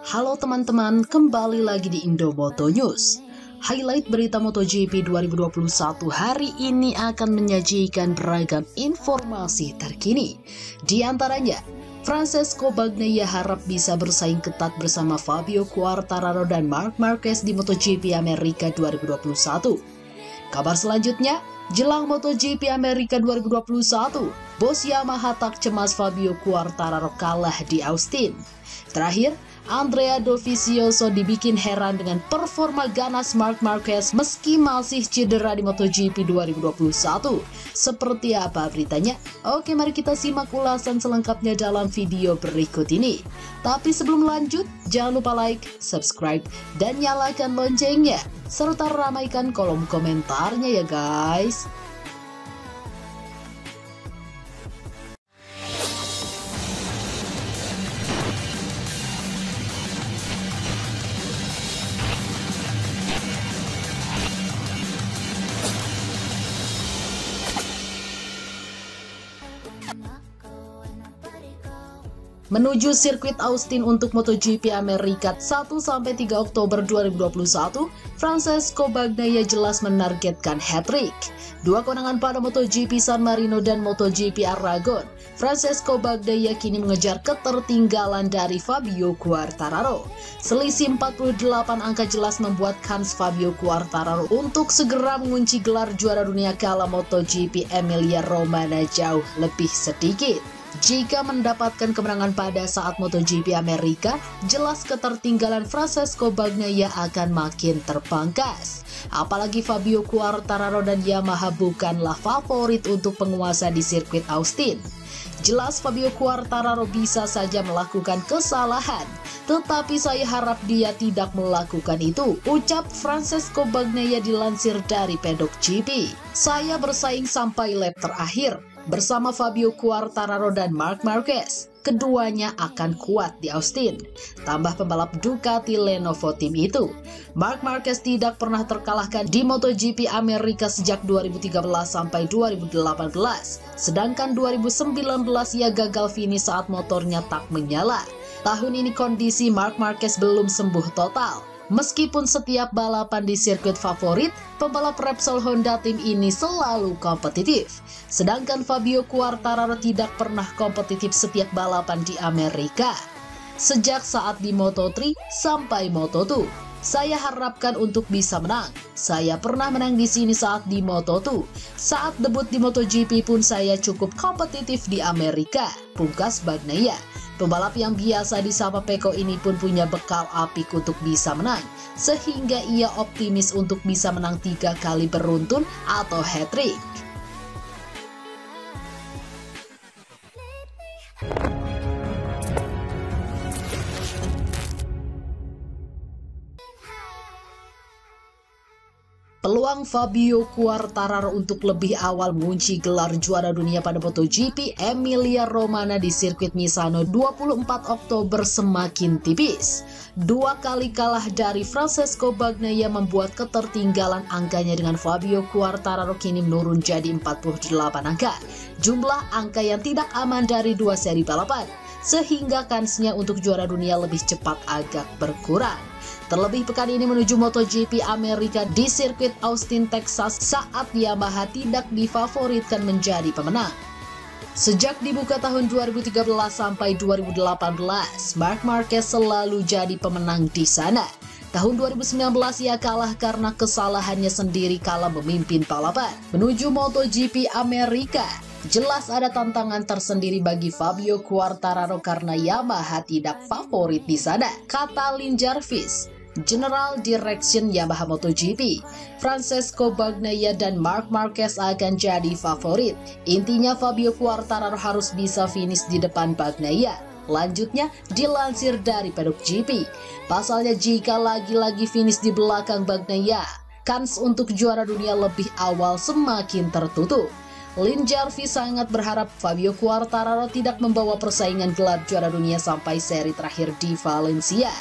Halo teman-teman, kembali lagi di Indomoto News. Highlight berita MotoGP 2021 hari ini akan menyajikan beragam informasi terkini. Di antaranya, Francesco Bagnaia harap bisa bersaing ketat bersama Fabio Quartararo dan Marc Marquez di MotoGP Amerika 2021. Kabar selanjutnya, jelang MotoGP Amerika 2021, bos Yamaha tak cemas Fabio Quartararo kalah di Austin. Terakhir, Andrea Dovizioso dibikin heran dengan performa ganas Marc Marquez meski masih cedera di MotoGP 2021. Seperti apa beritanya? Oke, mari kita simak ulasan selengkapnya dalam video berikut ini. Tapi sebelum lanjut, jangan lupa like, subscribe, dan nyalakan loncengnya, serta ramaikan kolom komentarnya ya guys. Menuju sirkuit Austin untuk MotoGP Amerika 1-3 Oktober 2021, Francesco Bagnaia jelas menargetkan hat-trick. Dua kemenangan pada MotoGP San Marino dan MotoGP Aragon, Francesco Bagnaia kini mengejar ketertinggalan dari Fabio Quartararo. Selisih 48 angka jelas membuat kans Fabio Quartararo untuk segera mengunci gelar juara dunia kala MotoGP Emilia Romagna jauh lebih sedikit. Jika mendapatkan kemenangan pada saat MotoGP Amerika, jelas ketertinggalan Francesco Bagnaia akan makin terpangkas. Apalagi Fabio Quartararo dan Yamaha bukanlah favorit untuk penguasa di sirkuit Austin. Jelas Fabio Quartararo bisa saja melakukan kesalahan, tetapi saya harap dia tidak melakukan itu, ucap Francesco Bagnaia dilansir dari Pedok GP. Saya bersaing sampai lap terakhir bersama Fabio Quartararo dan Marc Marquez. Keduanya akan kuat di Austin, tambah pembalap Ducati Lenovo Team itu. Marc Marquez tidak pernah terkalahkan di MotoGP Amerika sejak 2013 sampai 2018, sedangkan 2019 ia gagal finish saat motornya tak menyala. Tahun ini kondisi Marc Marquez belum sembuh total. Meskipun setiap balapan di sirkuit favorit, pembalap Repsol Honda Team ini selalu kompetitif. Sedangkan Fabio Quartararo tidak pernah kompetitif setiap balapan di Amerika. Sejak saat di Moto3 sampai Moto2, saya harapkan untuk bisa menang. Saya pernah menang di sini saat di Moto2. Saat debut di MotoGP pun saya cukup kompetitif di Amerika, pungkas Bagnaia. Pembalap yang biasa disapa Peko ini pun punya bekal apik untuk bisa menang, sehingga ia optimis untuk bisa menang 3 kali beruntun atau hat-trick. Peluang Fabio Quartararo untuk lebih awal mengunci gelar juara dunia pada MotoGP Emilia Romagna di sirkuit Misano 24 Oktober semakin tipis. 2 kali kalah dari Francesco Bagnaia membuat ketertinggalan angkanya dengan Fabio Quartararo kini menurun jadi 48 angka. Jumlah angka yang tidak aman dari 2 seri balapan, sehingga kansnya untuk juara dunia lebih cepat agak berkurang. Terlebih pekan ini menuju MotoGP Amerika di sirkuit Austin, Texas saat Yamaha tidak difavoritkan menjadi pemenang. Sejak dibuka tahun 2013 sampai 2018, Marc Marquez selalu jadi pemenang di sana. Tahun 2019 ia kalah karena kesalahannya sendiri kala memimpin balapan. Menuju MotoGP Amerika, jelas ada tantangan tersendiri bagi Fabio Quartararo karena Yamaha tidak favorit di sana, kata Lin Jarvis, General Direction Yamaha MotoGP. Francesco Bagnaia dan Marc Marquez akan jadi favorit. Intinya Fabio Quartararo harus bisa finish di depan Bagnaia. Lanjutnya dilansir dari Pedok GP. Pasalnya jika lagi-lagi finish di belakang Bagnaia, kans untuk juara dunia lebih awal semakin tertutup. Lin Jarvis sangat berharap Fabio Quartararo tidak membawa persaingan gelar juara dunia sampai seri terakhir di Valencia.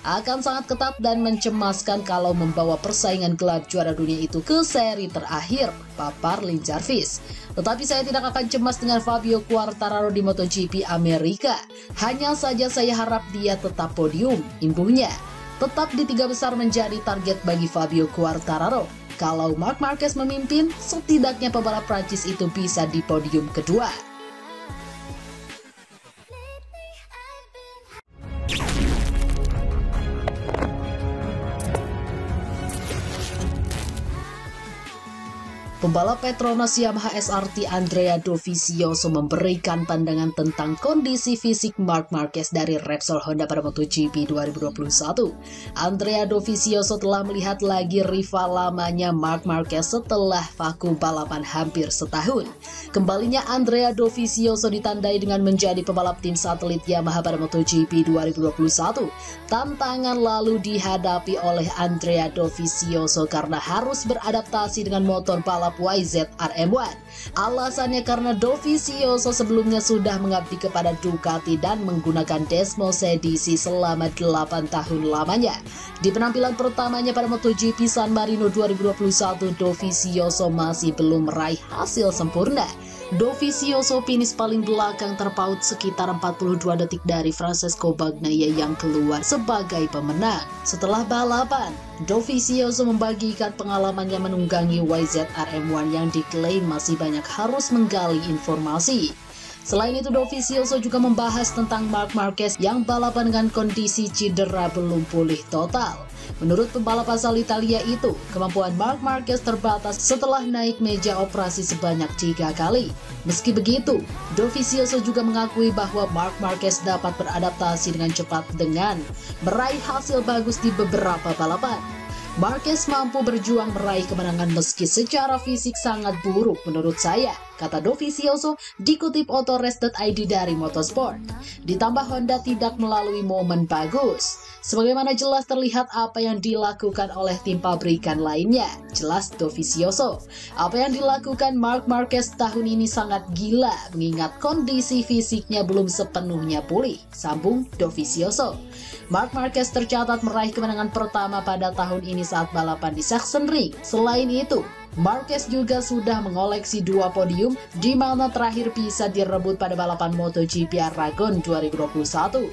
akan sangat ketat dan mencemaskan kalau membawa persaingan gelar juara dunia itu ke seri terakhir, papar Lin Jarvis. Tetapi saya tidak akan cemas dengan Fabio Quartararo di MotoGP Amerika. Hanya saja saya harap dia tetap podium, imbuhnya. Tetap di 3 besar menjadi target bagi Fabio Quartararo. Kalau Marc Marquez memimpin, setidaknya pembalap Prancis itu bisa di podium kedua. Pembalap Petronas Yamaha SRT Andrea Dovizioso memberikan pandangan tentang kondisi fisik Marc Marquez dari Repsol Honda pada MotoGP 2021. Andrea Dovizioso telah melihat lagi rival lamanya Marc Marquez setelah vakum balapan hampir setahun. Kembalinya Andrea Dovizioso ditandai dengan menjadi pembalap tim satelit Yamaha pada MotoGP 2021. Tantangan lalu dihadapi oleh Andrea Dovizioso karena harus beradaptasi dengan motor balap YZR-M1. Alasannya karena Dovizioso sebelumnya sudah mengabdi kepada Ducati dan menggunakan Desmos edisi selama 8 tahun lamanya. Di penampilan pertamanya pada MotoGP San Marino 2021, Dovizioso masih belum meraih hasil sempurna. Dovizioso finish paling belakang terpaut sekitar 42 detik dari Francesco Bagnaia yang keluar sebagai pemenang. Setelah balapan, Dovizioso membagikan pengalamannya menunggangi YZR-M1 yang diklaim masih banyak harus menggali informasi. Selain itu, Dovizioso juga membahas tentang Marc Marquez yang balapan dengan kondisi cedera belum pulih total. Menurut pembalap asal Italia itu, kemampuan Marc Marquez terbatas setelah naik meja operasi sebanyak 3 kali. Meski begitu, Dovizioso juga mengakui bahwa Marc Marquez dapat beradaptasi dengan cepat dengan meraih hasil bagus di beberapa balapan. Marquez mampu berjuang meraih kemenangan meski secara fisik sangat buruk menurut saya, kata Dovizioso dikutip Autorace.id dari Motorsport. Ditambah Honda tidak melalui momen bagus. Sebagaimana jelas terlihat apa yang dilakukan oleh tim pabrikan lainnya, jelas Dovizioso. Apa yang dilakukan Marc Marquez tahun ini sangat gila mengingat kondisi fisiknya belum sepenuhnya pulih, sambung Dovizioso. Marc Marquez tercatat meraih kemenangan pertama pada tahun ini saat balapan di Sachsenring. Selain itu, Marquez juga sudah mengoleksi 2 podium di mana terakhir bisa direbut pada balapan MotoGP Aragon 2021.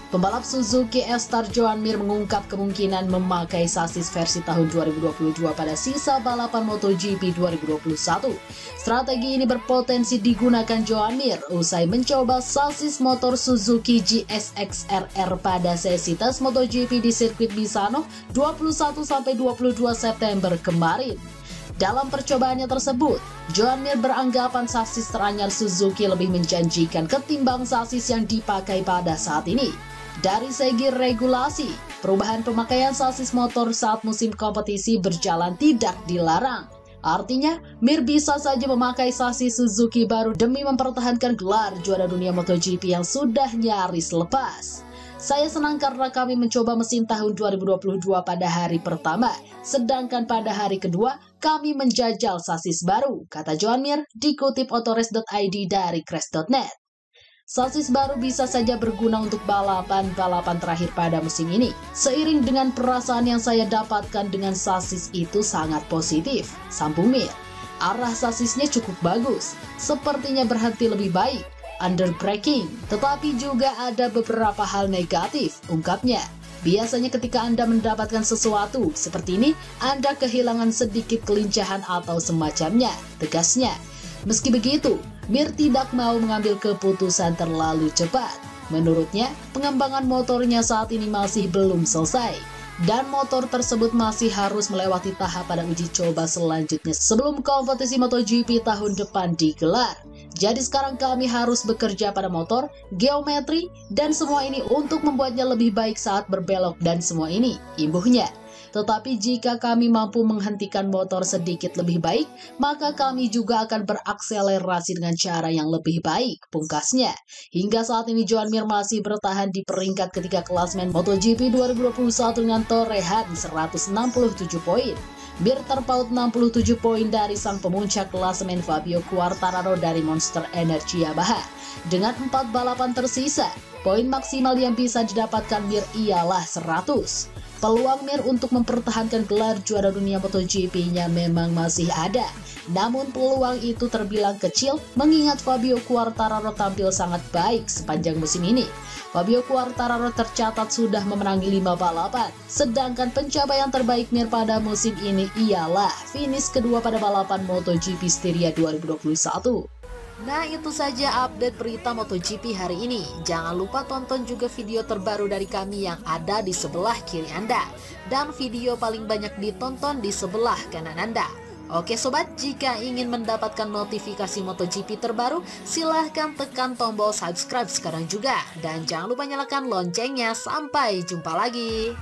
Pembalap Suzuki F-Star Joan Mir mengungkap kemungkinan memakai sasis versi tahun 2022 pada sisa balapan MotoGP 2021. Strategi ini berpotensi digunakan Joan Mir usai mencoba sasis motor Suzuki GSX-RR pada sesi tes MotoGP di sirkuit Misano 21-22 September kemarin. Dalam percobaannya tersebut, Joan Mir beranggapan sasis teranyar Suzuki lebih menjanjikan ketimbang sasis yang dipakai pada saat ini. Dari segi regulasi, perubahan pemakaian sasis motor saat musim kompetisi berjalan tidak dilarang. Artinya, Mir bisa saja memakai sasis Suzuki baru demi mempertahankan gelar juara dunia MotoGP yang sudah nyaris lepas. Saya senang karena kami mencoba mesin tahun 2022 pada hari pertama, sedangkan pada hari kedua kami menjajal sasis baru, kata Joan Mir dikutip Autorace.id dari Crash.net. Sasis baru bisa saja berguna untuk balapan-balapan terakhir pada musim ini. Seiring dengan perasaan yang saya dapatkan dengan sasis itu sangat positif, sambung Mir. Arah sasisnya cukup bagus, sepertinya berhenti lebih baik, under braking, tetapi juga ada beberapa hal negatif, ungkapnya. Biasanya ketika Anda mendapatkan sesuatu seperti ini, Anda kehilangan sedikit kelincahan atau semacamnya, tegasnya. Meski begitu, Mir tidak mau mengambil keputusan terlalu cepat. Menurutnya, pengembangan motornya saat ini masih belum selesai. Dan motor tersebut masih harus melewati tahap pada uji coba selanjutnya sebelum kompetisi MotoGP tahun depan digelar. Jadi sekarang kami harus bekerja pada motor, geometri, dan semua ini untuk membuatnya lebih baik saat berbelok dan semua ini, imbuhnya. Tetapi jika kami mampu menghentikan motor sedikit lebih baik, maka kami juga akan berakselerasi dengan cara yang lebih baik, pungkasnya. Hingga saat ini Joan Mir masih bertahan di peringkat ketiga klasmen MotoGP 2021 dengan torehan 167 poin. Mir terpaut 67 poin dari sang pemuncak klasemen Fabio Quartararo dari Monster Energy Yamaha. Dengan 4 balapan tersisa, poin maksimal yang bisa didapatkan Mir ialah 100. Peluang Mir untuk mempertahankan gelar juara dunia MotoGP-nya memang masih ada. Namun peluang itu terbilang kecil mengingat Fabio Quartararo tampil sangat baik sepanjang musim ini. Fabio Quartararo tercatat sudah memenangi 5 balapan, sedangkan pencapaian terbaik Mir pada musim ini ialah finish kedua pada balapan MotoGP Styria 2021. Nah, itu saja update berita MotoGP hari ini. Jangan lupa tonton juga video terbaru dari kami yang ada di sebelah kiri Anda. Dan video paling banyak ditonton di sebelah kanan Anda. Oke sobat, jika ingin mendapatkan notifikasi MotoGP terbaru, silahkan tekan tombol subscribe sekarang juga. Dan jangan lupa nyalakan loncengnya. Sampai jumpa lagi.